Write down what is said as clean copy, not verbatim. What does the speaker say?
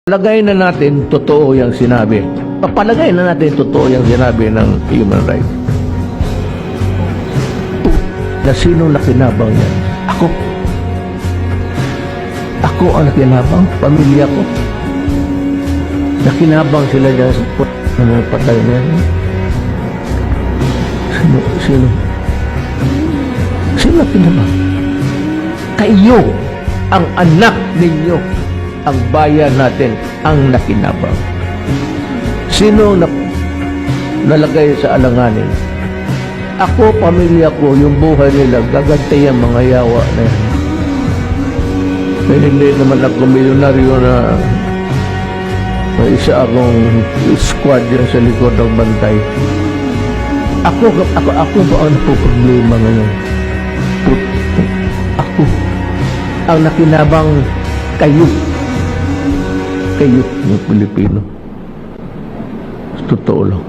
Palagay na natin totoo yung sinabi. Papalagay na natin totoo yung sinabi ng human rights. Na sino nakinabang yan? Ako. Ako ang nakinabang. Pamilya ko. Nakinabang sila dyan sa patay na yan. Sino? Sino nakinabang? Kayo, ang anak ninyo, ang bayan natin, ang nakinabang. Sino nalagay sa alanganin? Ako, pamilya ko, yung buhay nila, gagantay ang mga yawa na yan. Hindi naman ako milyonaryo na may isa akong squad yan sa likod ng bantay. Ako ba ang napoproblema ngayon? Ako ang nakinabang. Kayo yung Pilipino. Totoo lang.